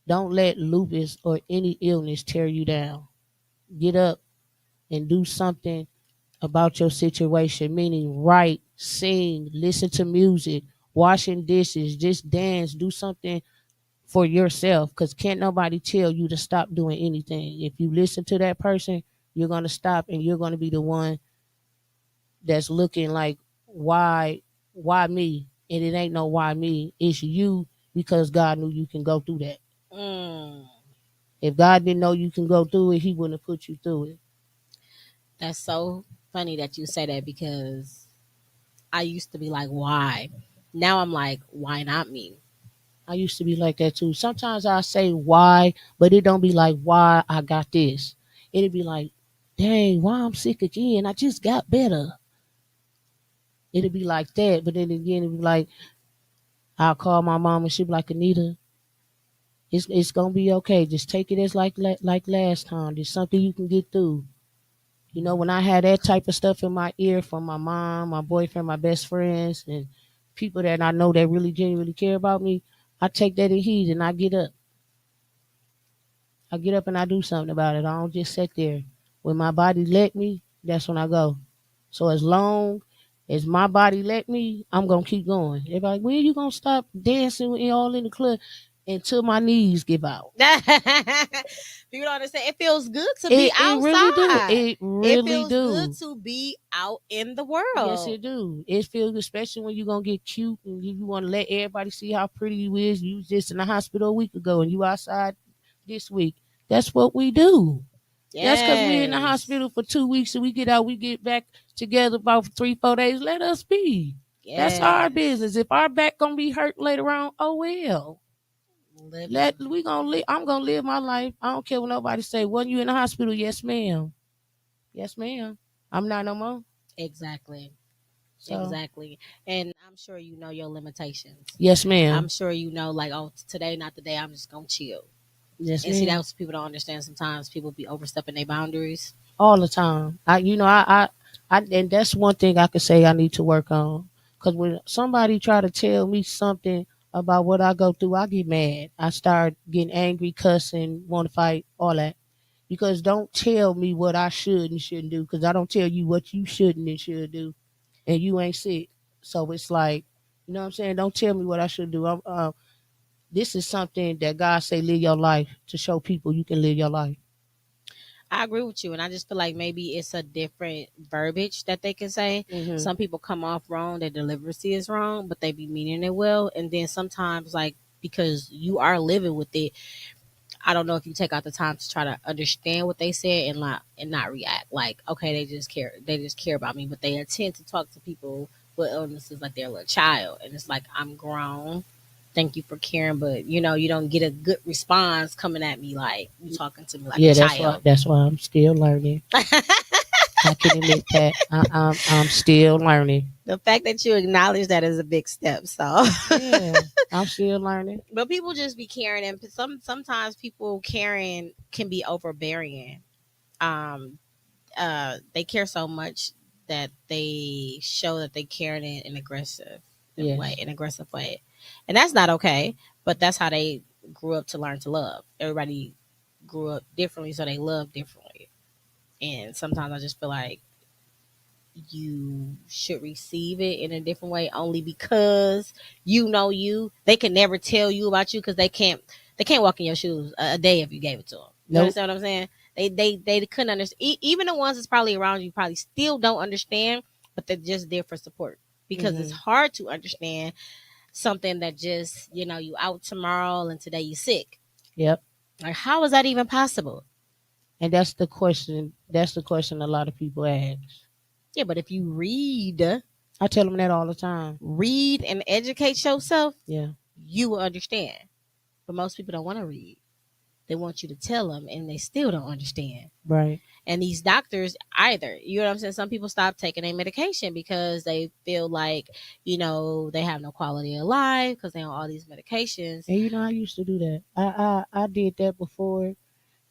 Don't let lupus or any illness tear you down. Get up and do something about your situation, meaning write, sing, listen to music, washing dishes, just dance, do something for yourself because can't nobody tell you to stop doing anything. If you listen to that person, you're going to stop and you're going to be the one that's looking like, why me? And it ain't no why me. It's you because God knew you can go through that. Mm. If God didn't know you can go through it, He wouldn't have put you through it. That's so funny that you say that because I used to be like, why? Now I'm like, why not me? I used to be like that too. Sometimes I say why, but it don't be like why I got this. It'd be like, dang, why I'm sick again? I just got better. It'd be like that, but then again, it'd be like I'll call my mom and she'd be like, Anita, it's gonna be okay. Just take it as like last time. There's something you can get through. You know, when I had that type of stuff in my ear from my mom, my boyfriend, my best friends, and people that I know that really genuinely care about me, I take that in heed and I get up. I get up and I do something about it. I don't just sit there. When my body let me, that's when I go. So as long as my body let me, I'm gonna keep going. Everybody, when you gonna stop dancing all in the club until my knees give out? People don't understand. It feels good to be It really do. outside. It It really feels good do. to be out in the Yes, world. it do. It feels, especially when you gonna get cute and you want to let everybody see how pretty you is. You was just in the hospital a week ago and you outside this week. That's what we do. That's because we're in the Yes. hospital for 2 weeks and we get out, we get back together about 3, 4 days. Let us be. That's our Yes. business. If our back gonna be hurt later on, oh well. Living. We gonna live. I'm gonna live my life. I don't care what nobody say. Wasn't you in the hospital? Yes, ma'am. Yes, ma'am. I'm not no more. Exactly. So Exactly. And I'm sure you know your limitations. yes, I'm ma'am. sure you know, like, oh, today, not the day. I'm just going to chill. Yes, And see, that's ma'am. what people don't understand sometimes. People be overstepping their boundaries. All the time. And that's one thing I could say I need to work on. Cause when somebody try to tell me something about what I go through, I get mad. I start getting angry, cussing, want to fight, all that. Because don't tell me what I should and shouldn't do. Cause I don't tell you what you shouldn't and should do, and you ain't sick. So it's like, you know what I'm saying? Don't tell me what I should do. This is something that God say live your life to show people you can live your life. I agree with you. And I just feel like maybe it's a different verbiage that they can say. Hmm. Some people come off wrong, their delivery is wrong, but they be meaning it well. And then sometimes, like, because you are living with it, I don't know if you take out the time to try to understand what they said and not react. Like, okay, they just care about me, but they intend to talk to people with illnesses like they're a little child. And it's like, I'm grown. Thank you for caring, but you don't get a good response coming at me like you talking to me like a Yeah, child. that's why I'm still learning. I can admit that I'm still learning. The fact that you acknowledge that is a big step. So, Yeah, I'm still learning. but people just be caring, and sometimes people caring can be overbearing. Um, they care so much that they show that they care in an aggressive way, Yes. an aggressive way, and that's not okay. But that's how they grew up to learn to love. Everybody grew up differently, so they love differently. And sometimes I just feel like you should receive it in a different way, only because they can never tell you about you because they can't walk in your shoes a day if you gave it to them. You Nope. understand what I'm saying? They couldn't understand. Even the ones that's probably around you probably still don't understand, but they're just there for support because it's Hmm. hard to understand something that just you out tomorrow and today you sick. Yep. Like, how is that even possible? And that's the question. That's the question a lot of people ask. Yeah, but if you I tell them that all the time. read and educate yourself, Yeah. you will understand. But most people don't want to read. They want you to tell them, and they still don't understand. Right. And these doctors either, you know what I'm saying? Some people stop taking their medication because they feel like, they have no quality of life because they on all these medications. And I used to do that. I did that before,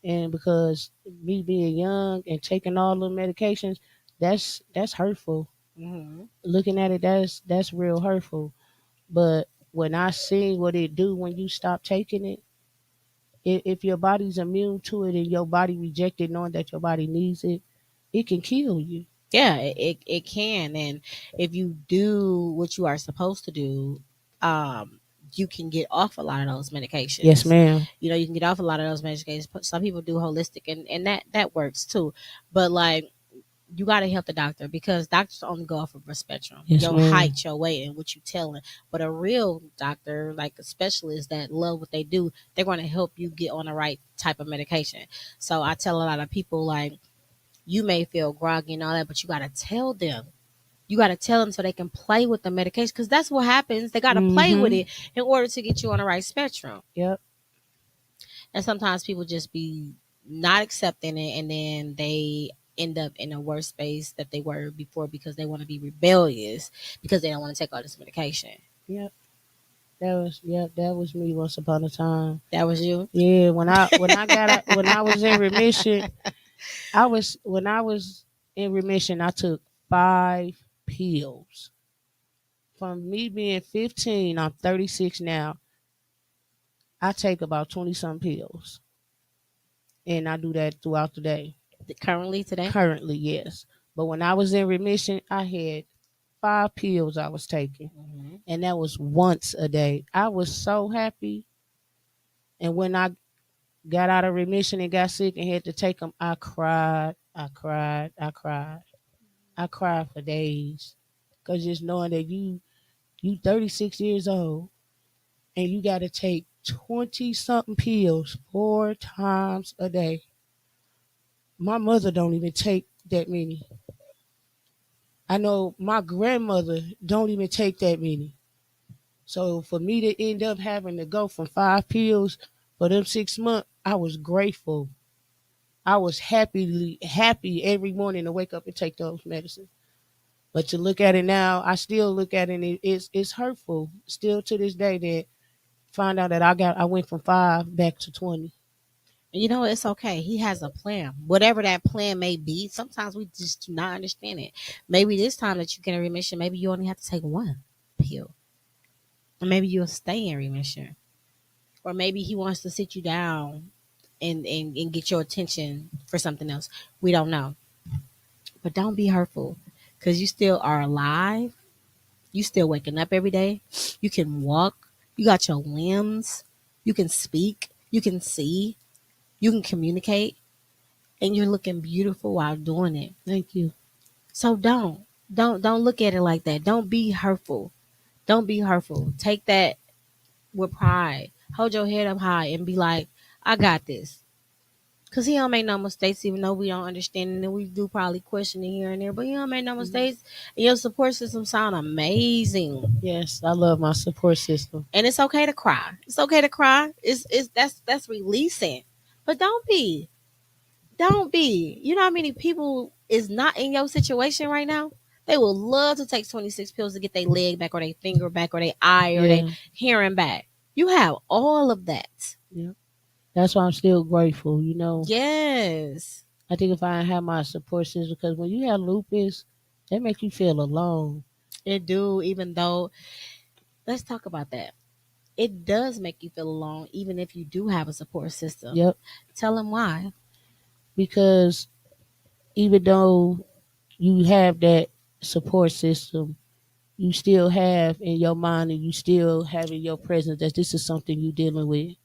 and because me being young and taking all the medications, that's hurtful. Hmm. Looking at it, that's real hurtful. But when I see what it do when you stop taking it, if your body's immune to it and your body reject it, knowing that your body needs it, it can kill you. Yeah, it can. And if you do what you are supposed to do, you can get off a lot of those Yes, medications. ma'am. You can get off a lot of those medications. Some people do holistic, and that works too. But like, you got to help the doctor because doctors only go off of a spectrum, Yes, your ma'am. height, your weight, and what you telling. But a real doctor, like a specialist that love what they do, they're going to help you get on the right type of medication. So I tell a lot of people like, you may feel groggy and all that, but you got to tell them. You got to tell them so they can play with the medication because that's what happens. They got to play with Mm-hmm. it in order to get you on the right spectrum. Yep. And sometimes people just be not accepting it and then they end up in a worse space that they were before because they want to be rebellious because they don't want to take all this medication. Yep. That was me once upon a time. That was you? Yeah, when I was in remission, when I was in remission, I took 5 pills. From me being 15, I'm 36 now. I take about 20 some pills, and I do that throughout the day. Currently today? Currently, yes. But when I was in remission, I had 5 pills I was taking, Hmm. and that was once a day. I was so happy. And when I got out of remission and got sick and had to take them, I cried. I cried. I cried. I cried for days. Cause just knowing that you 36 years old and you got to take 20 something pills 4 times a day. My mother don't even take that many. I know my grandmother don't even take that many. So for me to end up having to go from 5 pills for them 6 months, I was grateful. I was happy every morning to wake up and take those medicines. But to look at it now, I still look at it and it's hurtful. Still to this day that find out that I went from 5 back to 20. You know, it's okay. He has a plan. Whatever that plan may be, sometimes we just do not understand it. Maybe this time that you get in remission, maybe you only have to take one pill. Or maybe you'll stay in remission. Or maybe he wants to sit you down and get your attention for something else. We don't know. But don't be hurtful because you still are alive. You still waking up every day. You can walk. You got your limbs. You can speak. You can see. You can communicate. And you're looking beautiful while doing it. Thank you. So don't look at it like that. Don't be hurtful. Don't be hurtful. Take that with pride. Hold your head up high and be like, I got this. Cause he don't make no mistakes, even though we don't understand it, and we do probably question it here and there. But he don't make no mistakes, and your support system sound amazing. Yes, I love my support system. And it's okay to cry. It's okay to cry. It's that's releasing. But don't be. You know how many people is not in your situation right now? They would love to take 26 pills to get their leg back, or their finger back, or their eye, or their Yeah, hearing back. You have all of that. yeah. That's why I'm still grateful. Yes. I think if I had my support system, because when you have lupus, that make you feel alone. It do, even though, let's talk about that. It does make you feel alone, even if you do have a support system. Yep. Tell them why. Because even though you have that support system, you still have in your mind and you still have in your presence that this is something you're dealing with.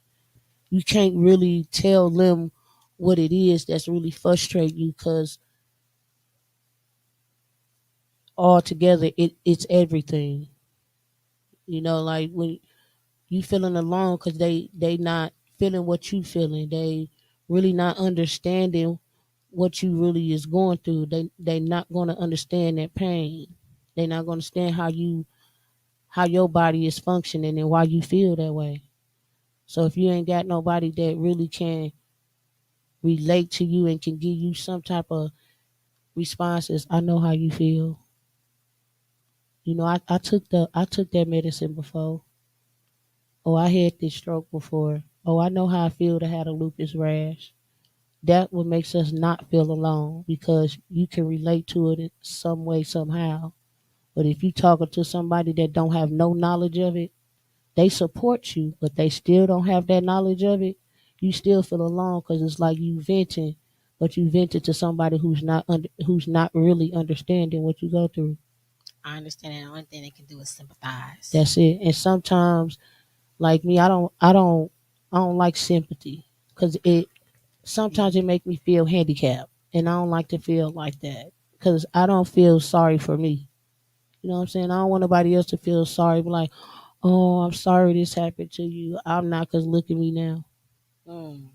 You can't really tell them what it is that's really frustrating you because altogether it's everything. Like when you feeling alone because they not feeling what you feeling. They really not understanding what you really is going through. They not going to understand that pain. They not going to understand how your body is functioning and why you feel that way. So if you ain't got nobody that really can relate to you and can give you some type of responses, I know how you feel. I took that medicine before. Oh, I had this stroke before. Oh, I know how I feel to have a lupus rash. That what makes us not feel alone because you can relate to it in some way, somehow. But if you talking to somebody that don't have no knowledge of it, they support you, but they still don't have that knowledge of it. You still feel alone because it's like you venting, but you vented to somebody who's not really understanding what you go through. I understand that the only thing they can do is sympathize. That's it. And sometimes, like me, I don't like sympathy because it sometimes it make me feel handicapped, and I don't like to feel like that. because I don't feel sorry for me. You know what I'm saying? I don't want nobody else to feel sorry. Be like, oh, I'm sorry this happened to you. I'm not, because look at me now. Mm.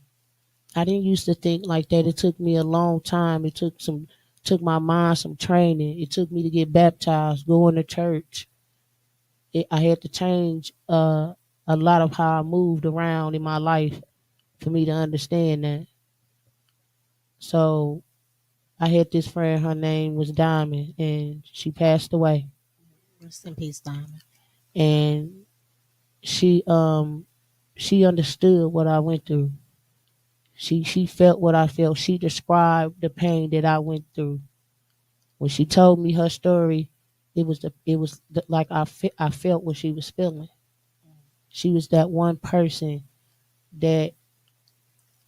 I didn't used to think like that. It took me a long time. Took my mind some training. It took me to get baptized, going to church. I had to change a lot of how I moved around in my life for me to understand that. So I had this friend. Her name was Diamond, and she passed away. Rest in peace, Diamond. And she she understood what I went through. She felt what I felt. She described the pain that I went through. When she told me her story, like I felt what she was feeling. She was that one person that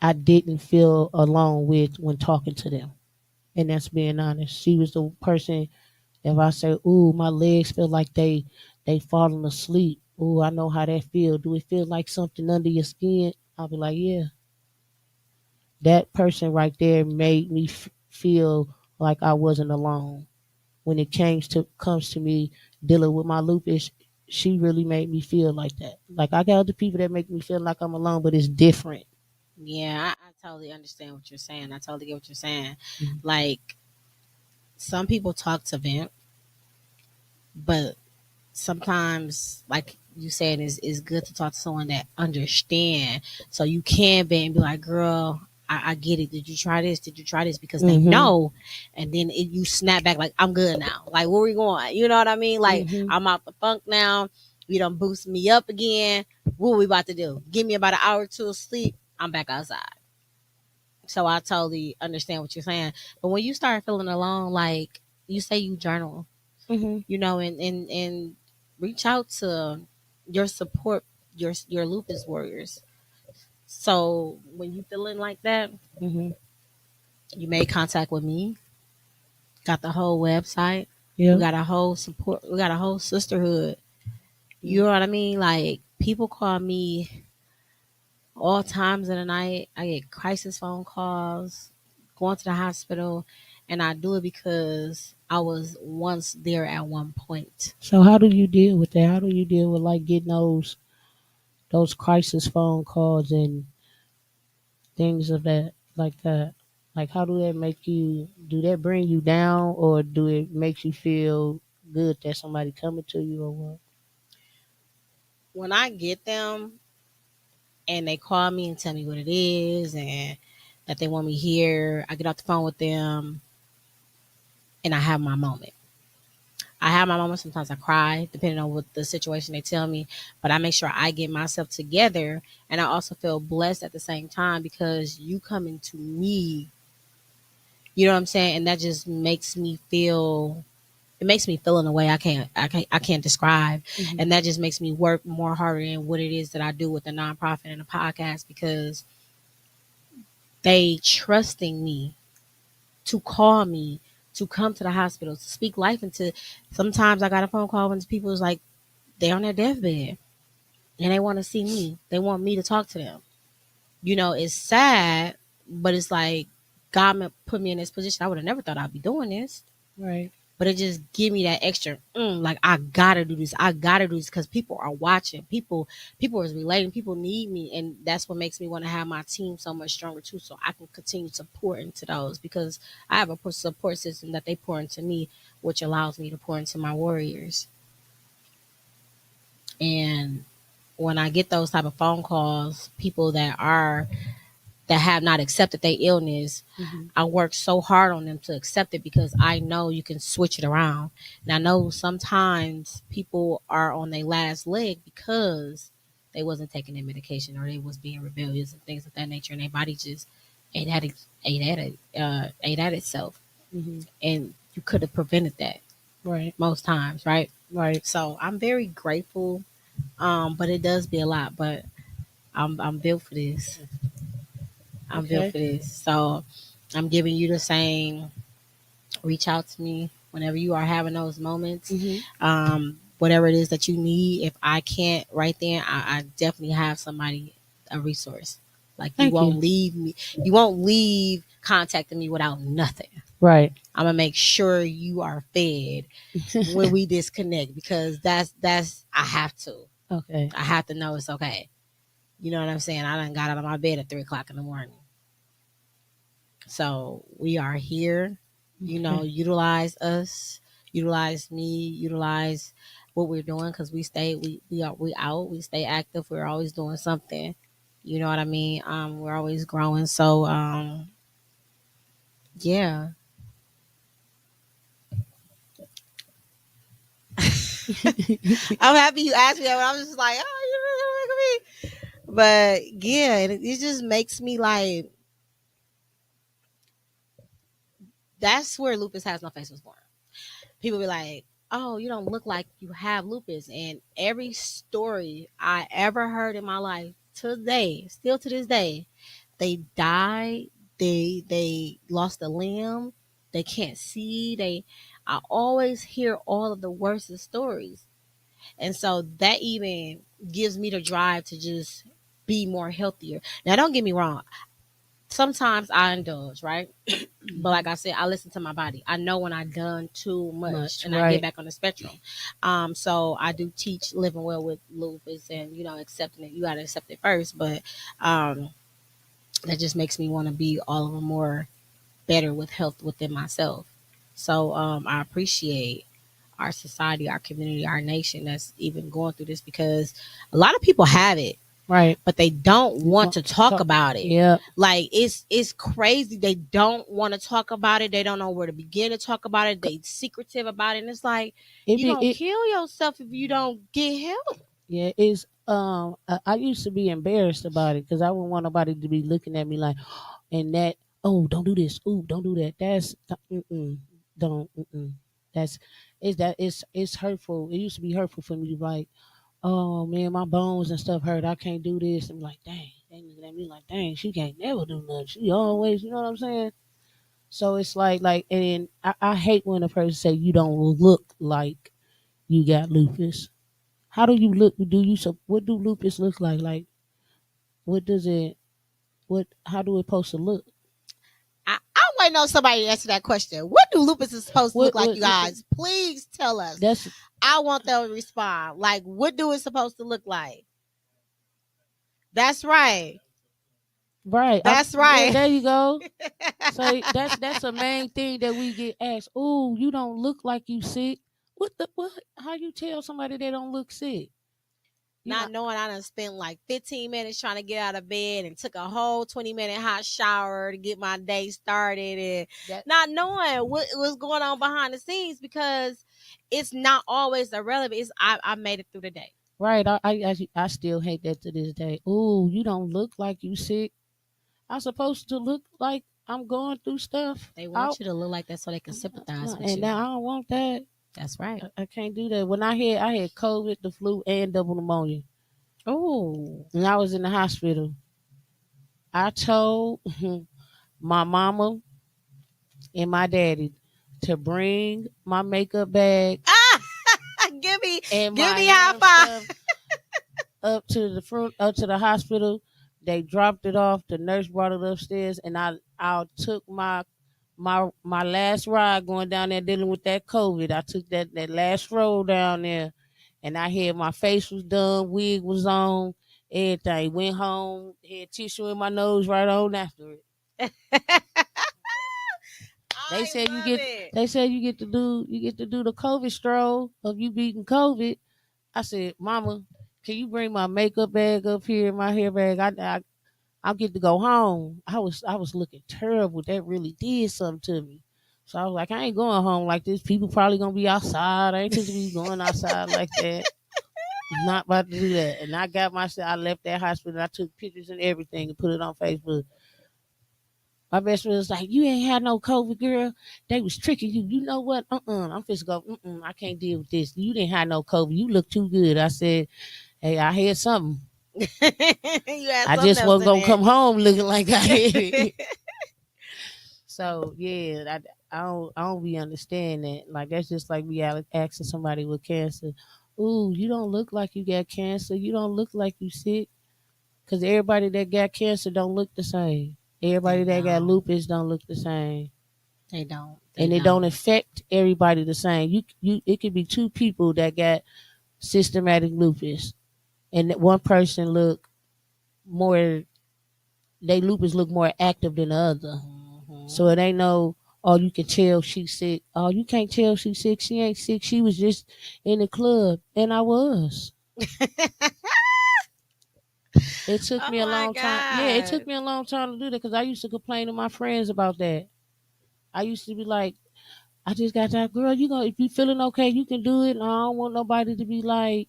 I didn't feel alone with when talking to them. And that's being honest. She was the person, if I say, ooh, my legs feel like they falling asleep. Ooh, I know how that feel. Do it feel like something under your skin? I'll be like, yeah. That person right there made me feel like I wasn't alone. When it comes to me dealing with my lupus, she really made me feel like that. Like I got other people that make me feel like I'm alone, but it's different. Yeah, I totally understand what you're saying. I totally get what you're saying. Mhm. Like, some people talk to vent, but sometimes, like you said, is good to talk to someone that understand, so you can vent and be like, "Girl, I get it. Did you try this? Did you try this?" Because they Mhm. know, and then you snap back like, "I'm good now." Like, where we going? You know what I mean? Like, Mhm. I'm out the funk now. You done boost me up again. What we about to do? Give me about an hour or two of sleep. I'm back outside. So I totally understand what you're saying. But when you start feeling alone, like you say, you journal, Mhm. and reach out to your support, your lupus warriors. So when you feeling like that, Mhm. you made contact with me. Got the whole website. We Yeah. got a whole support. We got a whole sisterhood. You Mhm. know what I mean? Like, people call me all times of the night. I get crisis phone calls, going to the hospital, and I do it because I was once there at one point. So how do you deal with that? How do you deal with like getting those crisis phone calls and things of that like that? Like how do that make you? Do that bring you down, or do it make you feel good that somebody coming to you, or what? When I get them and they call me and tell me what it is and that they want me here, I get off the phone with them and I have my moment. I have my moments. Sometimes I cry, depending on what the situation they tell me. But I make sure I get myself together, and I also feel blessed at the same time because you coming to me. You know what I'm saying? And that just makes me feel. It makes me feel in a way I can't describe, Mhm. and that just makes me work more harder in what it is that I do with the nonprofit and the podcast because they trusting me to call me to come to the hospital to speak life into. Sometimes I got a phone call when people is like, they're on their deathbed and they want to see me. They want me to talk to them. It's sad, but it's like God put me in this position. I would have never thought I'd be doing this, Right. but it just give me that extra. Like, I gotta do this. I gotta do this because people are watching. People is relating. People need me, and that's what makes me want to have my team so much stronger too, so I can continue to pour into those because I have a support system that they pour into me, which allows me to pour into my warriors. And when I get those type of phone calls, people that have not accepted their illness, Mhm. I work so hard on them to accept it because I know you can switch it around. And I know sometimes people are on their last leg because they wasn't taking their medication or they was being rebellious and things of that nature, and their body just ate at itself. Mhm. And you could have prevented that Right. most times, right? Right. So I'm very grateful, but it does be a lot. But I'm built for this. I'm built Okay. for this. So I'm giving you the same. Reach out to me whenever you are having those moments. Mhm. Whatever it is that you need. If I can't right then, I definitely have somebody, a resource. Like, you Thank won't you. leave me. You won't leave contacting me without nothing. Right. I'm gonna make sure you are fed when we disconnect because that's I have to. Okay. I have to know it's okay. You know what I'm saying? I done got out of my bed at 3 o'clock in the morning. So we are here, Okay. utilize us, utilize me, utilize what we're doing because we out, we stay active, we're always doing something. You know what I mean? We're always growing. So yeah. I'm happy you asked me that, but I was just like, oh, you really look at me. But yeah, it just makes me like that's where Lupus Has No Face was born. People be like, "Oh, you don't look like you have lupus." And every story I ever heard in my life today, still to this day, they died, they lost a limb, they can't see, they I always hear all of the worst stories. And so that even gives me the drive to just be more healthier. Now don't get me wrong, sometimes I indulge, right? But like I said, I listen to my body. I know when I've done too much Much. and I get Right. back on the spectrum. So I do teach living well with lupus and, accepting it. You got to accept it first. But um, that just makes me want to be all of the more better with health within myself. So I appreciate our society, our community, our nation that's even going through this because a lot of people have it Right. but they don't want Want to to talk talk. about it. Yeah. Like it's crazy. They don't want to talk about it. They don't know where to begin to talk about it. They secretive about it. And it's like It you be gonna it. kill yourself if you don't get help. Yeah. It's I used to be embarrassed about it because I wouldn't want nobody to be looking at me like, and that. Oh, don't do this. Ooh, don't do that. That's don't. That's it's hurtful. It used to be hurtful for me to be like, oh man, my bones and stuff hurt. I can't do this. I'm like, dang. They looking at me like, dang, she can't never do nothing. She always, you know what I'm saying? So it's like, and I hate when a person say you don't look like you got lupus. How do you look? Do you so? What do lupus look like? Like, what does it? What? How do it supposed to look? I want to know somebody to answer that question. What do lupus is supposed to look What? like, What? you guys? Please tell us. That's I want them to respond. Like, what do it supposed to look like? That's right. right. That's Yeah. right. There you go. So that's the main thing that we get asked. Oh, you don't look like you sick. What the what? How you tell somebody they don't look sick? You know, Not knowing I done spent like 15 minutes trying to get out of bed and took a whole 20-minute hot shower to get my day started and that not knowing what was going on behind the scenes because it's not always irrelevant. I made it through the day. right. I still hate that to this day. Oh, you don't look like you sick. I'm supposed to look like I'm going through stuff. They Out want you to look like that so they can sympathize with and you. now I don't want that. That's right. I can't do that. When I had COVID, the flu, and double pneumonia, Oh, and I was in the hospital. I told my mama and my daddy to bring my makeup bag ah, give me and give my me high hair five. stuff up to the hospital. They dropped it off. The nurse brought it upstairs, and I took my last ride going down there dealing with that COVID. I took that last road down there, and I had my face was done, wig was on, everything. Went home, had tissue in my nose right on after it. They I said you love get it. they said you get to do the COVID stroll of you beating COVID. I said, Mama, can you bring my makeup bag up here, my hair bag? I'll get to go home. I was looking terrible. That really did something to me. So I was like, I ain't going home like this. People probably gonna be outside. I ain't supposed to be going outside like that. Not about to do that. And I got myself. I left that hospital. I took pictures and everything and put it on Facebook. My best friend was like, "You ain't had no COVID, girl. They was tricking you. You know what? I'm just go. I can't deal with this. You didn't have no COVID. You look too good." I said, "Hey, I had something. You had I something just else wasn't in gonna there. come home looking like I had it." So yeah, I don't be understand that. Like that's just like me asking somebody with cancer, "Ooh, you don't look like you got cancer. You don't look like you sick." Because everybody that got cancer don't look the same. They Everybody that got don't. lupus don't look the same. They don't. They and it don't don't. affect everybody the same. It could be two people that got systematic lupus, and that one person look more, they lupus look more active than the other. So Hmm. it ain't no, oh, you can tell she's sick. Oh, you can't tell she's sick. She ain't sick. She was just in the club, and I was. It took me Oh a my long time. Yeah, it took God. me a long time to do that because I used to complain to my friends about that. I used to be like, I just got that girl. You if you feeling okay, you can do it. And I don't want nobody to be like,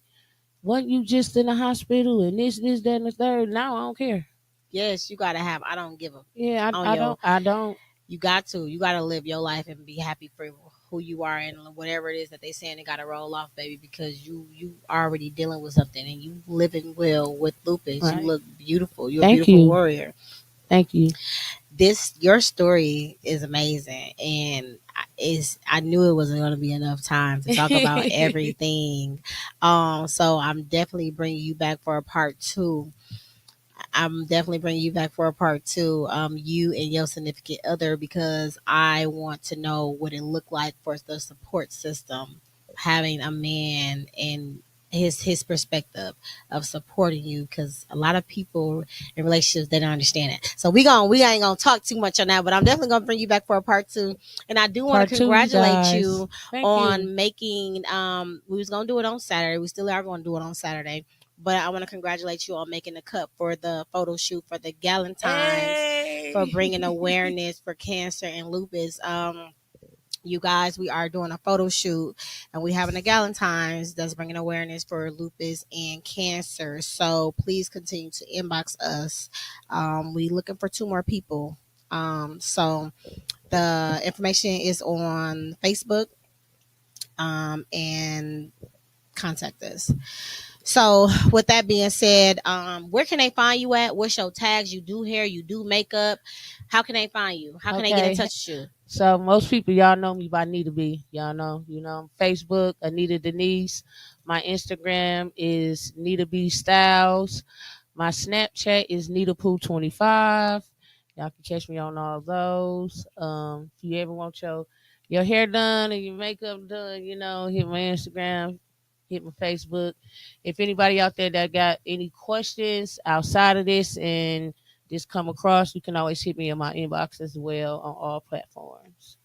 "Wasn't you just in the hospital and this, that, and the third?" Now I don't care. Yes, you gotta have. I don't give a Yeah, on I your. don't. I don't. You got to. You gotta live your life and be happy for who you are and whatever it is that they saying. It gotta roll off, baby, because you already dealing with something and you living well with lupus. You Right. look beautiful. You're a Thank beautiful you. warrior. Thank you. This your story is amazing, and is I knew it wasn't going to be enough time to talk about everything. So I'm definitely bringing you back for a part two. I'm definitely bringing you back for a part two. You and your significant other, because I want to know what it looked like for the support system, having a man and his perspective of supporting you, because a lot of people in relationships they don't understand it. So we ain't gonna talk too much on that, but I'm definitely gonna bring you back for a part two. And I do want to Part two, you congratulate guys. you Thank you. on making. We was gonna do it on Saturday. We still are gonna do it on Saturday, but I want to congratulate you on making the cut for the photo shoot for the Galentine's, for bringing Hey. awareness for cancer and lupus. You guys, we are doing a photo shoot and we having a Galentine's that's bringing awareness for lupus and cancer. So please continue to inbox us. We looking for two more people. So the information is on Facebook, and contact us. So, with that being said, where can they find you at? What's your tags? You do hair, you do makeup. How can they find you? How can they get in Okay. touch with you? So most people y'all know me by Anita B. Y'all know, Facebook, Anita Denise. My Instagram is Nita B Styles. My Snapchat is NitaPoo25. Y'all can catch me on all those. If you ever want your hair done and your makeup done, hit my Instagram, hit my Facebook. If anybody out there that got any questions outside of this and this come across, you can always hit me in my inbox as well on all platforms.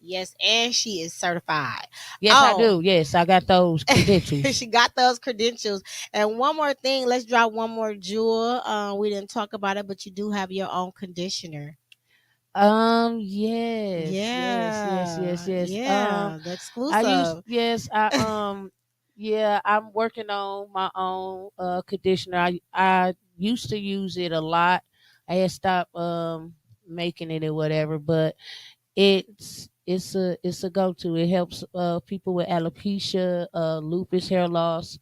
Yes, and she is certified. Yes, I Oh, do. Yes, I got those credentials. she got those credentials. And one more thing, let's drop one more jewel. We didn't talk about it, but you do have your own conditioner. Yes, yes, yes, yes, Yeah, yes. yeah, the I used exclusive. yes, yeah, I'm working on my own conditioner. I used to use it a lot. I had stopped making it or whatever, but it's a go to. It helps people with alopecia, lupus, hair loss.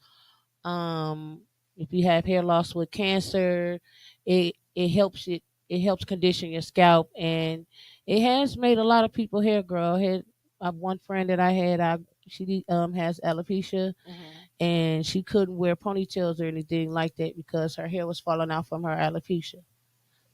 Um, if you have hair loss with cancer, it helps condition your scalp, and it has made a lot of people hair grow. I had one friend that I had, she has alopecia, Mhm. and she couldn't wear ponytails or anything like that because her hair was falling out from her alopecia.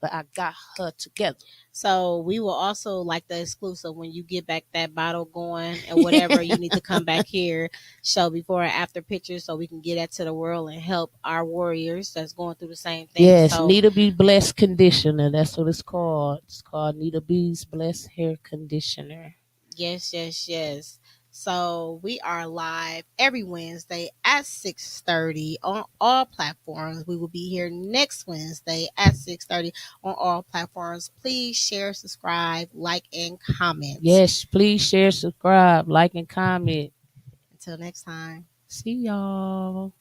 But I got her together. So we will also like the exclusive when you get back that bottle going and whatever you need to come back here, show before and after pictures so we can get that to the world and help our warriors that's going through the same thing. Yes, So Nita B Blessed Conditioner. That's what it's called. It's called Nita B's Blessed Hair Conditioner. yes, yes, yes. So we are live every Wednesday at 6:30 on all platforms. We will be here next Wednesday at 6:30 on all platforms. Please share, subscribe, like, and comment. Yes, please share, subscribe, like, and comment. Until next time. See y'all.